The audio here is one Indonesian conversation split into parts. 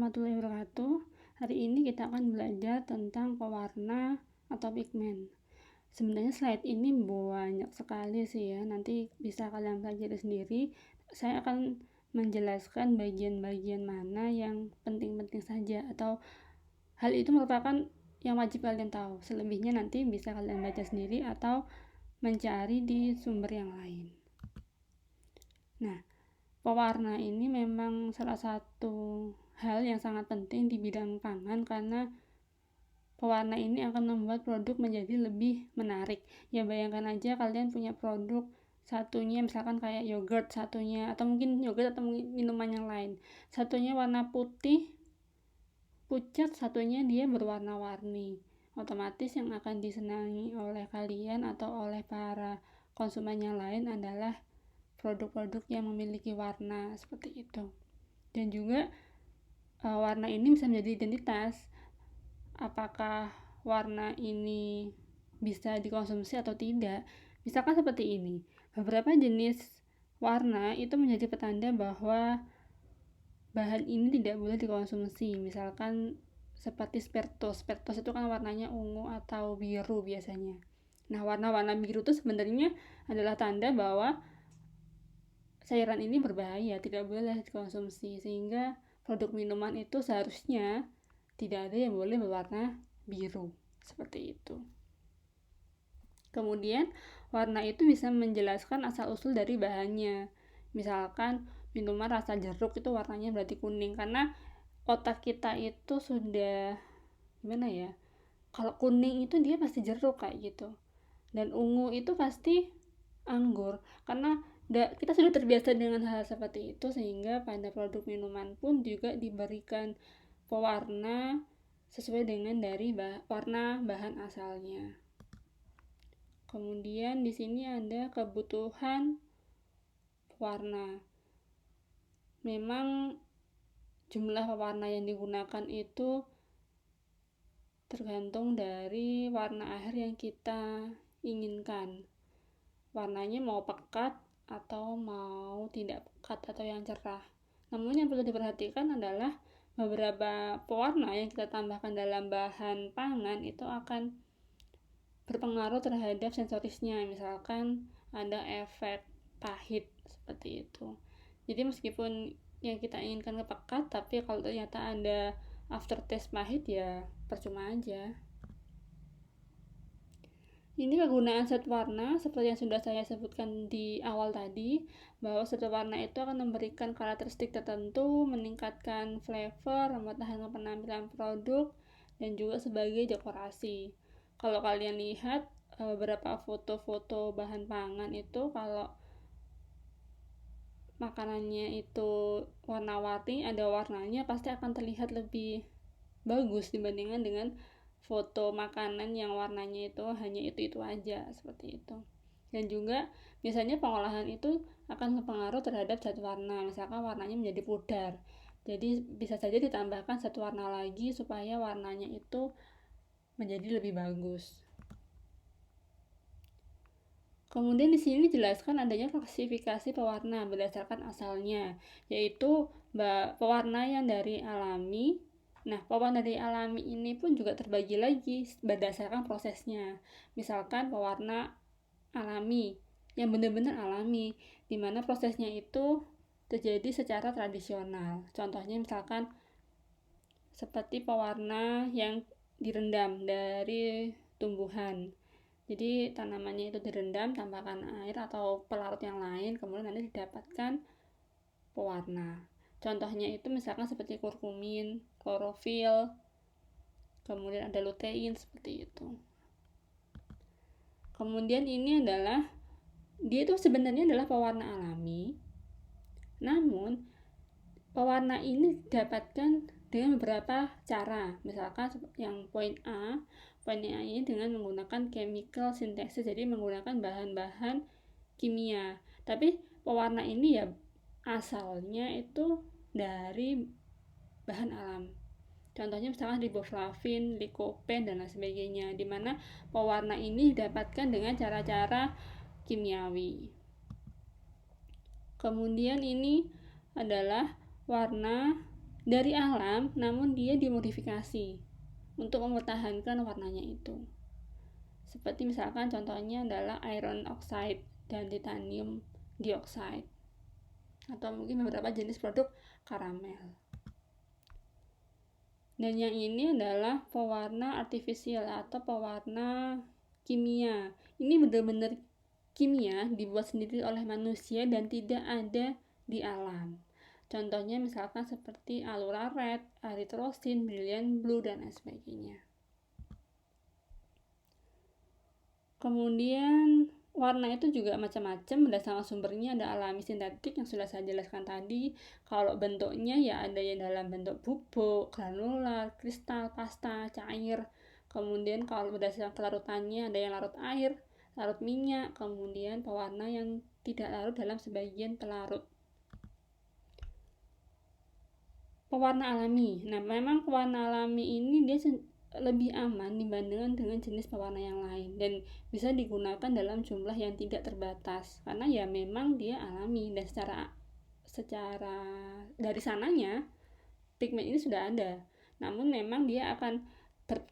warahmatullahi wabarakatuh. Hari ini kita akan belajar tentang pewarna atau pigmen. Sebenarnya slide ini banyak sekali sih ya, nanti bisa kalian pelajari sendiri. Saya akan menjelaskan bagian-bagian mana yang penting-penting saja, atau hal itu merupakan yang wajib kalian tahu. Selebihnya nanti bisa kalian baca sendiri atau mencari di sumber yang lain. Nah, pewarna ini memang salah satu hal yang sangat penting di bidang pangan, karena pewarna ini akan membuat produk menjadi lebih menarik. Ya bayangkan aja kalian punya produk satunya misalkan kayak yogurt, satunya atau mungkin yogurt atau minuman yang lain, satunya warna putih pucat, satunya dia berwarna-warni. Otomatis yang akan disenangi oleh kalian atau oleh para konsumen yang lain adalah produk-produk yang memiliki warna seperti itu. Dan juga warna ini bisa menjadi identitas. Apakah warna ini bisa dikonsumsi atau tidak? Misalkan seperti ini, beberapa jenis warna itu menjadi petanda bahwa bahan ini tidak boleh dikonsumsi. Misalkan seperti spertos itu kan warnanya ungu atau biru biasanya. Nah, warna-warna biru itu sebenarnya adalah tanda bahwa cairan ini berbahaya, tidak boleh dikonsumsi, sehingga produk minuman itu seharusnya tidak ada yang boleh berwarna biru seperti itu. Kemudian warna itu bisa menjelaskan asal-usul dari bahannya. Misalkan minuman rasa jeruk itu warnanya berarti kuning, karena otak kita itu sudah gimana ya, kalau kuning itu dia pasti jeruk kayak gitu, dan ungu itu pasti anggur, karena kita sudah terbiasa dengan hal seperti itu, sehingga pada produk minuman pun juga diberikan pewarna sesuai dengan dari warna bahan asalnya. Kemudian di sini ada kebutuhan pewarna. Memang jumlah pewarna yang digunakan itu tergantung dari warna akhir yang kita inginkan. Warnanya mau pekat atau mau tidak pekat atau yang cerah. Namun yang perlu diperhatikan adalah beberapa pewarna yang kita tambahkan dalam bahan pangan itu akan berpengaruh terhadap sensorisnya. Misalkan ada efek pahit seperti itu. Jadi meskipun yang kita inginkan pekat, tapi kalau ternyata ada aftertaste pahit ya percuma aja. Ini kegunaan zat warna seperti yang sudah saya sebutkan di awal tadi, bahwa zat warna itu akan memberikan karakteristik tertentu, meningkatkan flavor, mempertahankan penampilan produk, dan juga sebagai dekorasi. Kalau kalian lihat beberapa foto-foto bahan pangan itu, kalau makanannya itu warna-warni, ada warnanya, pasti akan terlihat lebih bagus dibandingkan dengan foto makanan yang warnanya itu hanya itu aja seperti itu. Dan juga biasanya pengolahan itu akan berpengaruh terhadap zat warna. Misalkan warnanya menjadi pudar, jadi bisa saja ditambahkan satu warna lagi supaya warnanya itu menjadi lebih bagus. Kemudian di sini dijelaskan adanya klasifikasi pewarna berdasarkan asalnya, yaitu pewarna yang dari alami. Nah, pewarna dari alami ini pun juga terbagi lagi berdasarkan prosesnya. Misalkan pewarna alami yang benar-benar alami, di mana prosesnya itu terjadi secara tradisional. Contohnya misalkan seperti pewarna yang direndam dari tumbuhan. Jadi tanamannya itu direndam, tambahkan air atau pelarut yang lain, kemudian nanti didapatkan pewarna. Contohnya itu misalkan seperti kurkumin, klorofil, kemudian ada lutein seperti itu. Kemudian ini adalah, dia itu sebenarnya adalah pewarna alami, namun pewarna ini didapatkan dengan beberapa cara. Misalkan yang poin A ini dengan menggunakan chemical synthesis, jadi menggunakan bahan-bahan kimia. Tapi pewarna ini ya asalnya itu dari bahan alam. Contohnya misalkan riboflavin, lycopene, dan lain sebagainya, dimana pewarna ini didapatkan dengan cara-cara kimiawi. Kemudian ini adalah warna dari alam, namun dia dimodifikasi untuk mempertahankan warnanya itu. Seperti misalkan contohnya adalah iron oxide dan titanium dioxide, atau mungkin beberapa jenis produk karamel. Dan yang ini adalah pewarna artifisial atau pewarna kimia. Ini benar-benar kimia, dibuat sendiri oleh manusia dan tidak ada di alam. Contohnya misalkan seperti Allura Red, Erythrocin, Brilliant Blue, dan lain sebagainya. Kemudian warna itu juga macam-macam, berdasarkan sumbernya ada alami, sintetik yang sudah saya jelaskan tadi. Kalau bentuknya ya ada yang dalam bentuk bubuk, granular, kristal, pasta, cair. Kemudian kalau berdasarkan kelarutannya ada yang larut air, larut minyak, kemudian pewarna yang tidak larut dalam sebagian pelarut. Pewarna alami. Nah, memang pewarna alami ini dia lebih aman dibandingkan dengan jenis pewarna yang lain dan bisa digunakan dalam jumlah yang tidak terbatas karena ya memang dia alami dan secara dari sananya pigmen ini sudah ada, namun memang dia akan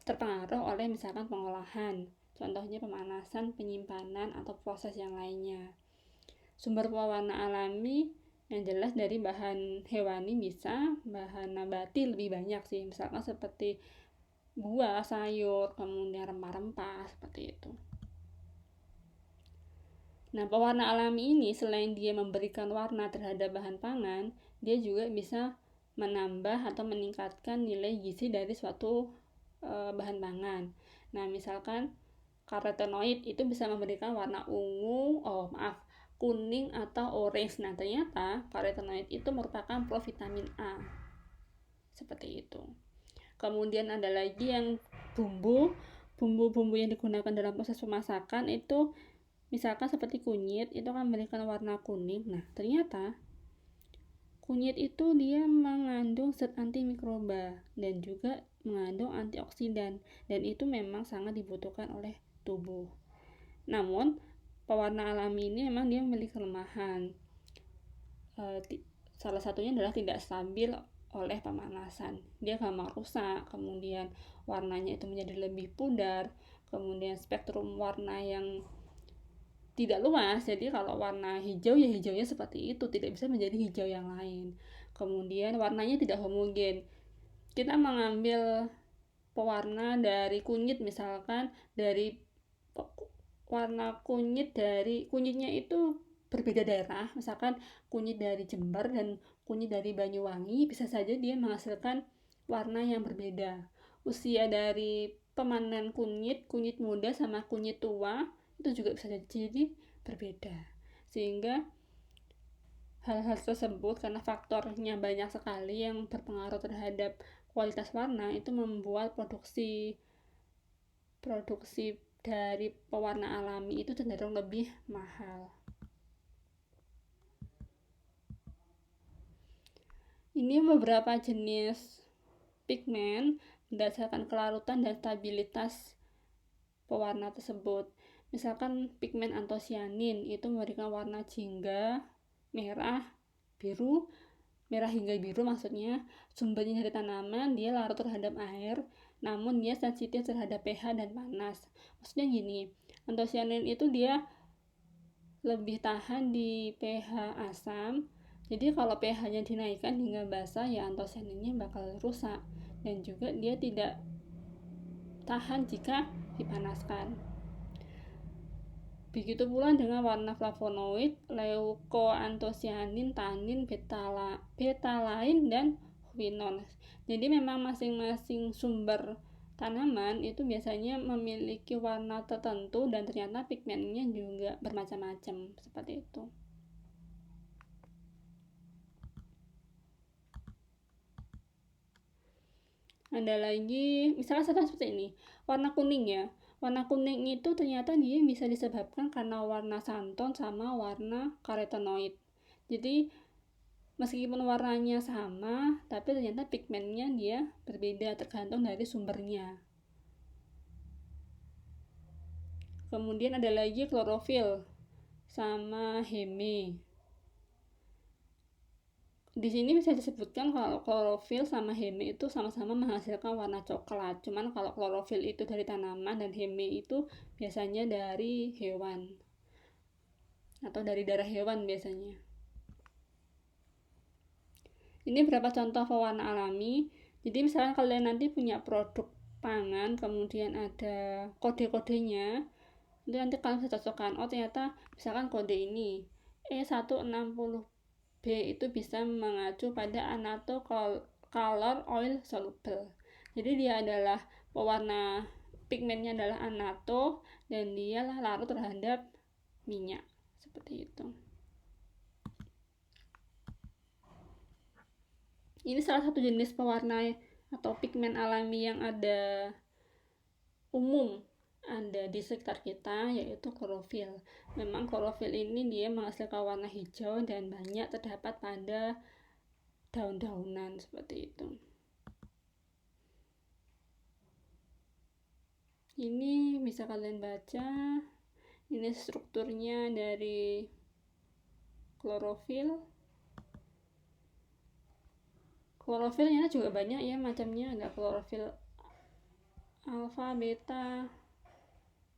terpengaruh oleh misalkan pengolahan, contohnya pemanasan, penyimpanan, atau proses yang lainnya. Sumber pewarna alami yang jelas dari bahan hewani bisa, bahan nabati lebih banyak sih, misalkan seperti buah, sayur, kemudian rempah-rempah, seperti itu. Nah, pewarna alami ini selain dia memberikan warna terhadap bahan pangan, dia juga bisa menambah atau meningkatkan nilai gizi dari suatu bahan pangan. Nah, misalkan karotenoid itu bisa memberikan warna kuning atau orange. Nah, ternyata karotenoid itu merupakan provitamin A. Seperti itu. Kemudian ada lagi yang bumbu-bumbu yang digunakan dalam proses pemasakan itu misalkan seperti kunyit, itu akan memberikan warna kuning. Nah, ternyata kunyit itu dia mengandung zat antimikroba dan juga mengandung antioksidan, dan itu memang sangat dibutuhkan oleh tubuh. Namun pewarna alami ini memang dia memiliki kelemahan. Salah satunya adalah tidak stabil oleh pemanasan, dia gampang rusak, kemudian warnanya itu menjadi lebih pudar, kemudian spektrum warna yang tidak luas, jadi kalau warna hijau ya hijaunya seperti itu, tidak bisa menjadi hijau yang lain. Kemudian warnanya tidak homogen, kita mengambil pewarna dari kunyit, misalkan dari warna kunyitnya itu berbeda daerah, misalkan kunyit dari Jember dan kunyit dari Banyuwangi, bisa saja dia menghasilkan warna yang berbeda. Usia dari pemanen kunyit muda sama kunyit tua itu juga bisa jadi berbeda, sehingga hal-hal tersebut karena faktornya banyak sekali yang berpengaruh terhadap kualitas warna, itu membuat produksi dari pewarna alami itu cenderung lebih mahal. Ini beberapa jenis pigmen berdasarkan kelarutan dan stabilitas pewarna tersebut. Misalkan pigmen antosianin itu memberikan warna jingga, merah, biru, merah hingga biru maksudnya. Sumbernya dari tanaman, dia larut terhadap air, namun dia sensitif terhadap pH dan panas. Maksudnya gini, antosianin itu dia lebih tahan di pH asam, jadi kalau pH-nya dinaikkan hingga basah ya antosianinnya bakal rusak, dan juga dia tidak tahan jika dipanaskan. Begitu pula dengan warna flavonoid, leukoantosianin, tanin, betalain, dan quinone. Jadi memang masing-masing sumber tanaman itu biasanya memiliki warna tertentu dan ternyata pigmennya juga bermacam-macam, seperti itu. Ada lagi misalnya seperti ini, warna kuning ya. Warna kuning itu ternyata dia bisa disebabkan karena warna santon sama warna karotenoid. Jadi meskipun warnanya sama, tapi ternyata pigmennya dia berbeda tergantung dari sumbernya. Kemudian ada lagi klorofil sama heme. di sini bisa disebutkan kalau klorofil sama heme itu sama-sama menghasilkan warna coklat. Cuman kalau klorofil itu dari tanaman dan heme itu biasanya dari hewan atau dari darah hewan biasanya. Ini berapa contoh pewarna alami. Jadi misalnya kalian nanti punya produk pangan, kemudian ada kode-kodenya, itu nanti kalian bisa cocokkan. Oh ternyata misalkan kode ini E160B itu bisa mengacu pada anato color oil soluble. Jadi dia adalah pewarna, pigmennya adalah anato dan dia larut terhadap minyak seperti itu. Ini salah satu jenis pewarna atau pigmen alami yang ada umum ada di sekitar kita, yaitu klorofil. Memang klorofil ini dia menghasilkan warna hijau dan banyak terdapat pada daun-daunan seperti itu. Ini bisa kalian baca, ini strukturnya dari klorofil. Klorofilnya juga banyak ya macamnya, ada klorofil alfa, beta,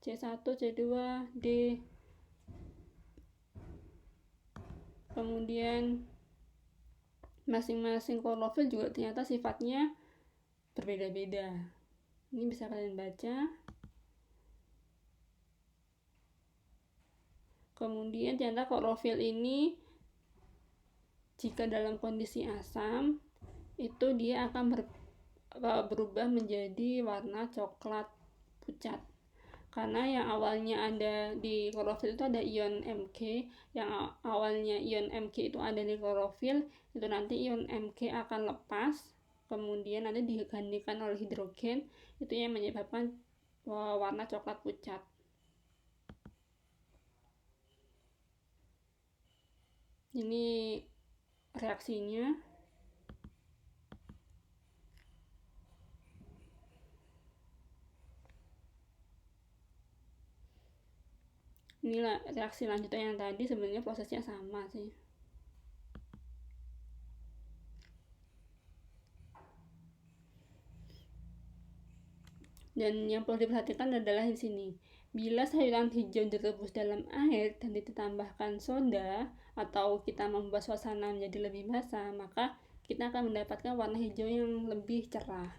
C1, C2, D. Kemudian masing-masing klorofil juga ternyata sifatnya berbeda-beda. Ini bisa kalian baca. Kemudian ternyata klorofil ini jika dalam kondisi asam itu dia akan berubah menjadi warna coklat pucat. Karena yang awalnya ada di klorofil itu ada ion Mg, yang awalnya ion Mg itu ada di klorofil, itu nanti ion Mg akan lepas, kemudian nanti digantikan oleh hidrogen, itu yang menyebabkan warna coklat pucat. Ini reaksinya. Inilah reaksi lanjutan yang tadi, sebenarnya prosesnya sama sih. Dan yang perlu diperhatikan adalah di sini. Bila sayuran hijau direbus dalam air dan ditambahkan soda atau kita membuat suasana menjadi lebih basah, maka kita akan mendapatkan warna hijau yang lebih cerah.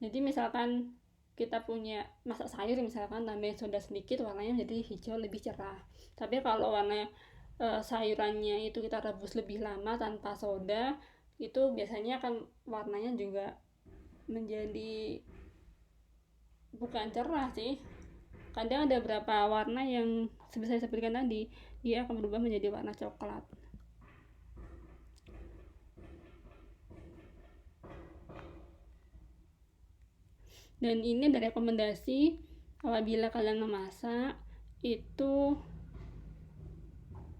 Jadi misalkan kita punya masak sayur, misalkan tambahin soda sedikit, warnanya menjadi hijau lebih cerah. Tapi kalau warna sayurannya itu kita rebus lebih lama tanpa soda, itu biasanya akan warnanya juga menjadi bukan cerah sih. Kadang ada beberapa warna yang seperti saya sebutkan tadi, dia akan berubah menjadi warna coklat. Dan ini ada rekomendasi apabila kalian memasak itu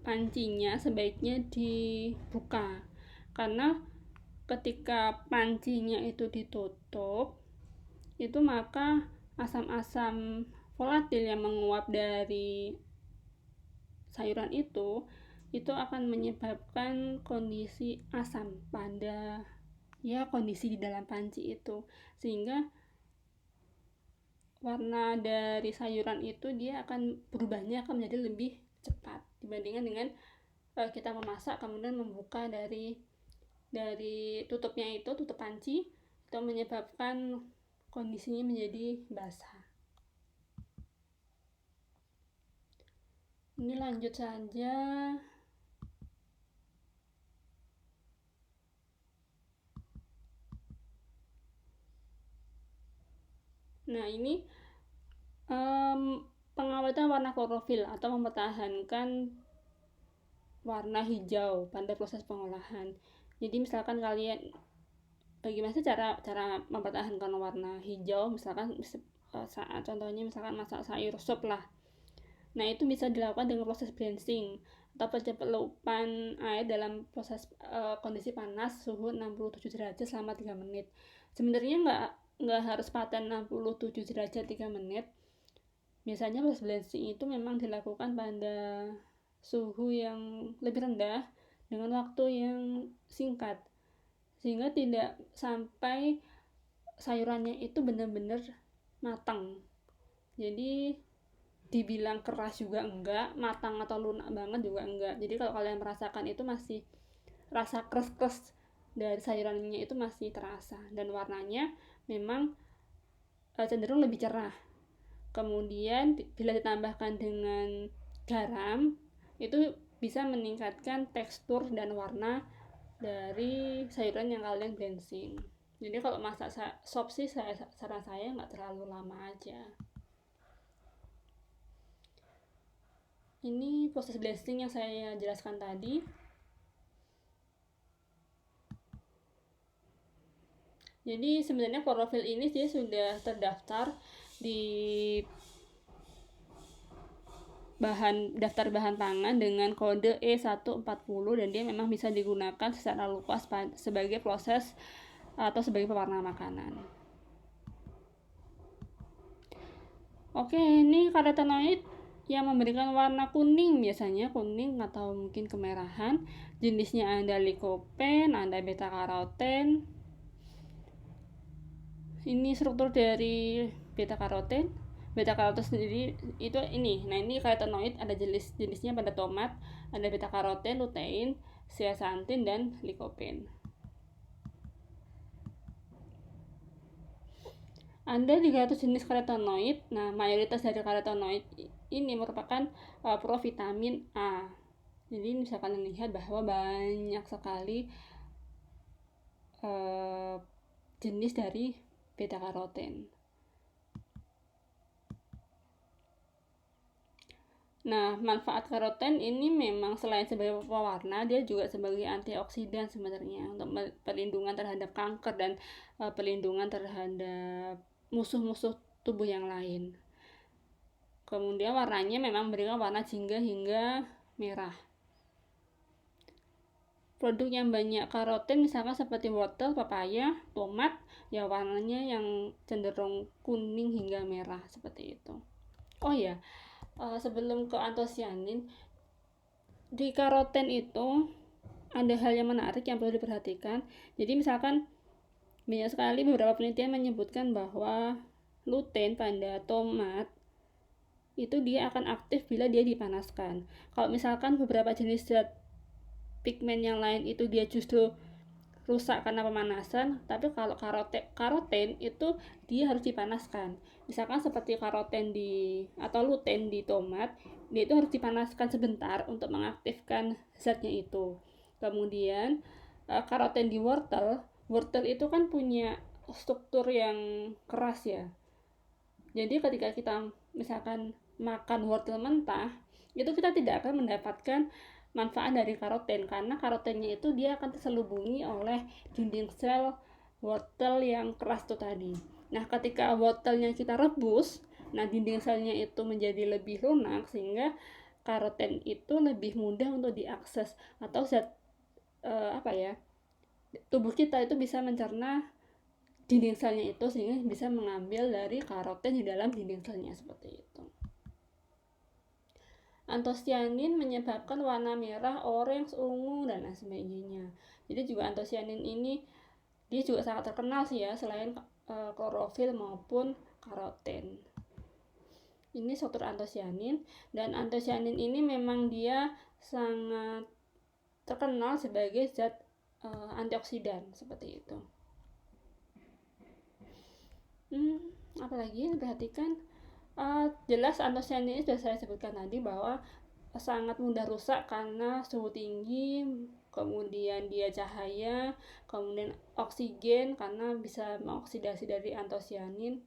pancinya sebaiknya dibuka, karena ketika pancinya itu ditutup itu maka asam-asam volatil yang menguap dari sayuran itu akan menyebabkan kondisi asam pada kondisi di dalam panci itu, sehingga warna dari sayuran itu dia akan berubahnya akan menjadi lebih cepat dibandingkan dengan kita memasak kemudian membuka dari tutupnya itu, tutup panci, itu menyebabkan kondisinya menjadi basah. Ini lanjut saja. Nah ini pengawatan warna klorofil atau mempertahankan warna hijau pada proses pengolahan. Jadi misalkan kalian bagaimana sih cara mempertahankan warna hijau, misalkan saat contohnya misalkan masak sayur sup lah. Nah itu bisa dilakukan dengan proses blanching atau pencelupan air dalam proses kondisi panas suhu 67 derajat selama 3 menit. Sebenarnya nggak harus paten 67 derajat 3 menit. Biasanya proses blanching itu memang dilakukan pada suhu yang lebih rendah dengan waktu yang singkat, sehingga tidak sampai sayurannya itu benar-benar matang. Jadi dibilang keras juga enggak, matang atau lunak banget juga enggak. Jadi kalau kalian merasakan itu masih rasa kres-kres dari sayurannya itu masih terasa, dan warnanya memang cenderung lebih cerah. Kemudian bila ditambahkan dengan garam, itu bisa meningkatkan tekstur dan warna dari sayuran yang kalian blending. Jadi kalau masak sop sih saran saya nggak terlalu lama aja. Ini proses blending yang saya jelaskan tadi. Jadi sebenarnya klorofil ini dia sudah terdaftar di daftar bahan pangan dengan kode E140, dan dia memang bisa digunakan secara luas sebagai proses atau sebagai pewarna makanan. Oke, ini karotenoid yang memberikan warna kuning, biasanya kuning atau mungkin kemerahan. Jenisnya ada lycopene, ada beta karoten. Ini struktur dari beta karoten. Beta karoten sendiri itu ini. Nah, ini karotenoid ada jenisnya pada tomat, ada beta karoten, lutein, zeaxanthin, dan lycopene. Ada 300 jenis karotenoid. Nah, mayoritas dari karotenoid ini merupakan provitamin A. Jadi bisa kalian lihat bahwa banyak sekali jenis dari beta karoten. Nah, manfaat karoten ini memang selain sebagai pewarna, dia juga sebagai antioksidan sebenarnya, untuk perlindungan terhadap kanker dan perlindungan terhadap musuh-musuh tubuh yang lain. Kemudian warnanya memang memberikan warna jingga hingga merah. Produk yang banyak karoten misalkan seperti wortel, pepaya, tomat, ya warnanya yang cenderung kuning hingga merah seperti itu. Oh ya, sebelum ke antosianin, di karoten itu ada hal yang menarik yang perlu diperhatikan. Jadi misalkan banyak sekali beberapa penelitian menyebutkan bahwa lutein pada tomat itu dia akan aktif bila dia dipanaskan. Kalau misalkan beberapa jenis zat pigmen yang lain itu dia justru rusak karena pemanasan, tapi kalau karoten itu dia harus dipanaskan. Misalkan seperti karoten atau lutein di tomat, dia itu harus dipanaskan sebentar untuk mengaktifkan zatnya itu. Kemudian karoten di wortel itu kan punya struktur yang keras ya. Jadi ketika kita misalkan makan wortel mentah, itu kita tidak akan mendapatkan manfaat dari karoten, karena karotennya itu dia akan terselubungi oleh dinding sel wortel yang keras itu tadi. Nah, ketika wortelnya kita rebus, nah dinding selnya itu menjadi lebih lunak, sehingga karoten itu lebih mudah untuk diakses, atau tubuh kita itu bisa mencerna dinding selnya itu, sehingga bisa mengambil dari karoten di dalam dinding selnya seperti itu. Antosianin menyebabkan warna merah, orange, ungu, dan lain sebagainya. Jadi juga antosianin ini dia juga sangat terkenal sih ya, selain klorofil maupun karoten. Ini struktur antosianin, dan antosianin ini memang dia sangat terkenal sebagai zat antioksidan seperti itu. Apalagi yang diperhatikan, jelas antosianin ini sudah saya sebutkan tadi bahwa sangat mudah rusak karena suhu tinggi, kemudian dia cahaya, kemudian oksigen karena bisa mengoksidasi dari antosianin.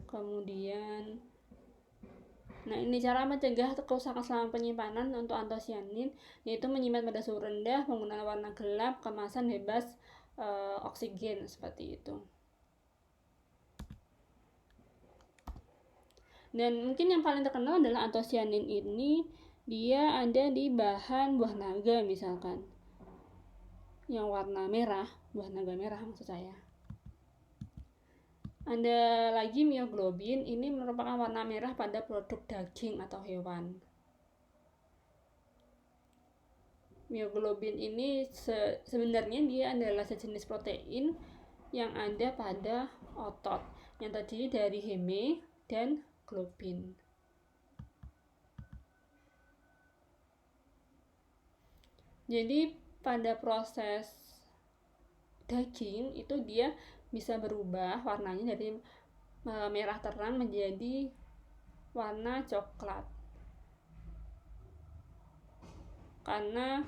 Kemudian nah ini cara mencegah kerusakan selama penyimpanan untuk antosianin, yaitu menyimpan pada suhu rendah, menggunakan warna gelap, kemasan bebas oksigen seperti itu. Dan mungkin yang paling terkenal adalah antosianin ini dia ada di bahan buah naga misalkan, yang warna merah, buah naga merah maksud saya. Ada lagi myoglobin, ini merupakan warna merah pada produk daging atau hewan. Mioglobin ini sebenarnya dia adalah sejenis protein yang ada pada otot yang terdiri dari heme dan globin. Jadi pada proses daging itu dia bisa berubah warnanya dari merah terang menjadi warna coklat karena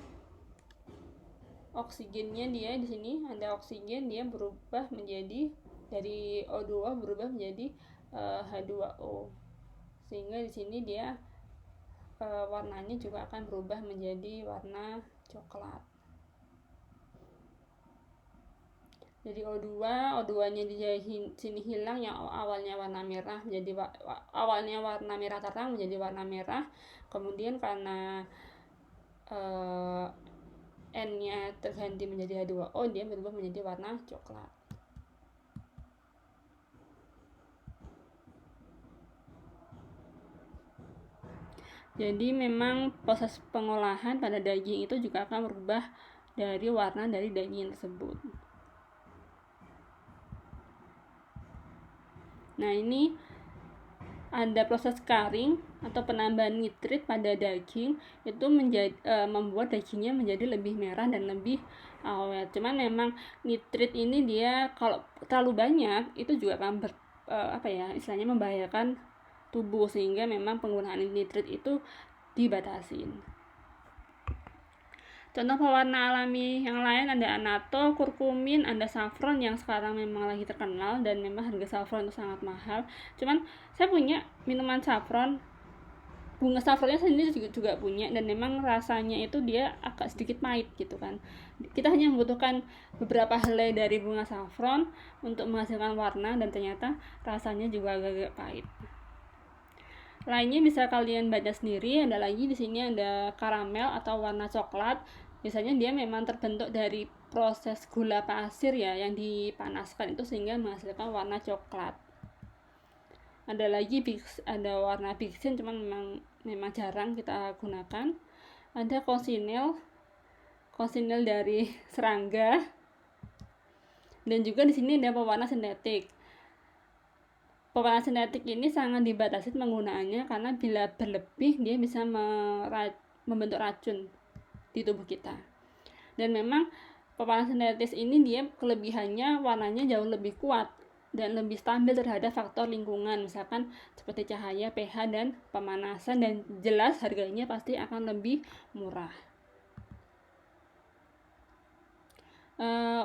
oksigennya dia di sini ada oksigen, dia berubah menjadi dari O2 berubah menjadi H2O, sehingga di sini dia warnanya juga akan berubah menjadi warna coklat. Jadi O2-nya di sini hilang, yang awalnya warna merah menjadi awalnya warna merah terang menjadi warna merah, kemudian karena N-nya terganti menjadi H2O, dia berubah menjadi warna coklat. Jadi memang proses pengolahan pada daging itu juga akan berubah dari warna dari daging tersebut. Nah, ini ada proses curing atau penambahan nitrit pada daging itu membuat dagingnya menjadi lebih merah dan lebih awet. Cuman memang nitrit ini dia kalau terlalu banyak itu juga akan istilahnya membahayakan tubuh, sehingga memang penggunaan nitrit itu dibatasin. Contoh pewarna alami yang lain ada annatol, kurkumin, ada saffron yang sekarang memang lagi terkenal dan memang harga saffron itu sangat mahal. Cuman saya punya minuman saffron, bunga saffronnya sendiri juga punya, dan memang rasanya itu dia agak sedikit pahit gitu kan. Kita hanya membutuhkan beberapa helai dari bunga saffron untuk menghasilkan warna, dan ternyata rasanya juga agak pahit. Lainnya bisa kalian baca sendiri. Ada lagi di sini ada karamel atau warna coklat. Biasanya dia memang terbentuk dari proses gula pasir ya yang dipanaskan itu sehingga menghasilkan warna coklat. Ada lagi ada warna bixin, cuman memang jarang kita gunakan. Ada cochineal dari serangga. Dan juga di sini ada pewarna sintetik. Pewarna sintetik ini sangat dibatasi penggunaannya karena bila berlebih dia bisa membentuk racun di tubuh kita. Dan memang pewarna sintetis ini dia kelebihannya warnanya jauh lebih kuat dan lebih stabil terhadap faktor lingkungan, misalkan seperti cahaya, pH, dan pemanasan, dan jelas harganya pasti akan lebih murah.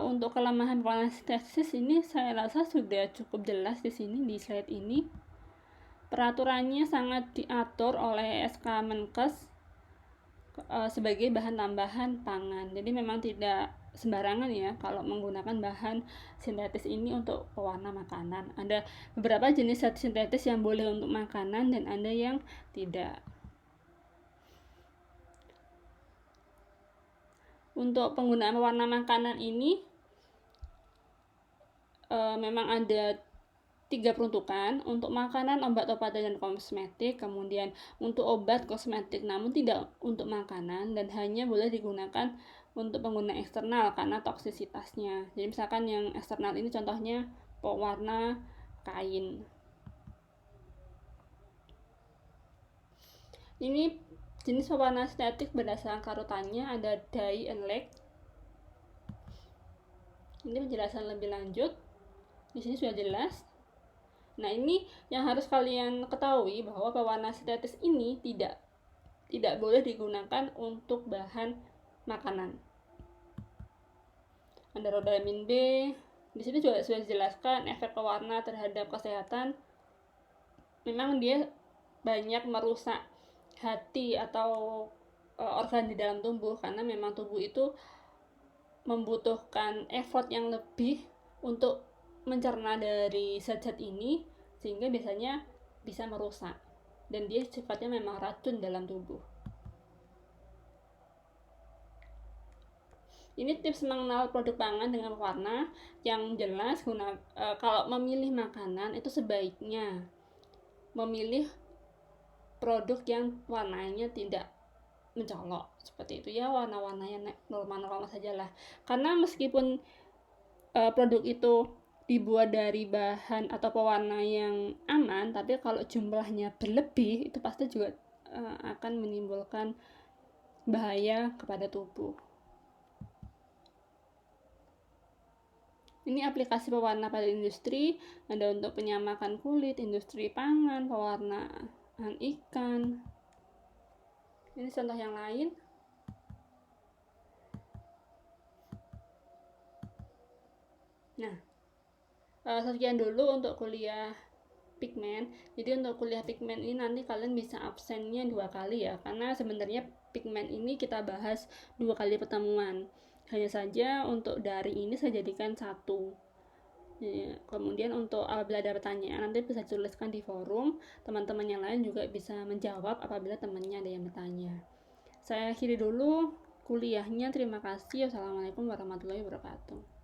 Untuk kelemahan pewarna sintetis ini saya rasa sudah cukup jelas di sini di slide ini. Peraturannya sangat diatur oleh SK Menkes sebagai bahan tambahan pangan. Jadi memang tidak sembarangan ya kalau menggunakan bahan sintetis ini untuk pewarna makanan. Ada beberapa jenis zat sintetis yang boleh untuk makanan dan ada yang tidak. Untuk penggunaan pewarna makanan ini memang ada 3 peruntukan: untuk makanan, obat-obatan, dan kosmetik, kemudian untuk obat, kosmetik, namun tidak untuk makanan, dan hanya boleh digunakan untuk pengguna eksternal karena toksisitasnya. Jadi misalkan yang eksternal ini contohnya pewarna kain. Ini jenis pewarna sintetik berdasarkan karutannya, ada dye and lag. Ini penjelasan lebih lanjut. Di sini sudah jelas. Nah, ini yang harus kalian ketahui bahwa pewarna sintetis ini tidak boleh digunakan untuk bahan makanan. Ada rhodamin B. Di sini juga sudah dijelaskan efek pewarna terhadap kesehatan. Memang dia banyak merusak hati atau organ di dalam tubuh karena memang tubuh itu membutuhkan effort yang lebih untuk mencerna dari zat-zat ini, sehingga biasanya bisa merusak, dan dia sifatnya memang racun dalam tubuh. Ini tips mengenal produk pangan dengan warna yang jelas. Kalau memilih makanan itu sebaiknya memilih produk yang warnanya tidak mencolok seperti itu ya, warna-warnanya normal-normal saja lah, karena meskipun produk itu dibuat dari bahan atau pewarna yang aman, tapi kalau jumlahnya berlebih itu pasti juga akan menimbulkan bahaya kepada tubuh. Ini aplikasi pewarna pada industri, ada untuk penyamakan kulit, industri pangan, pewarnaan ikan. Ini contoh yang lain. Nah, sekian dulu untuk kuliah pigmen. Jadi untuk kuliah pigmen ini nanti kalian bisa absennya 2 kali ya, karena sebenarnya pigmen ini kita bahas 2 kali pertemuan. Hanya saja untuk daring ini saya jadikan 1. Ya, kemudian untuk apabila ada pertanyaan nanti bisa tuliskan di forum, teman-teman yang lain juga bisa menjawab apabila temannya ada yang bertanya. Saya akhiri dulu kuliahnya, terima kasih. Wassalamualaikum warahmatullahi wabarakatuh.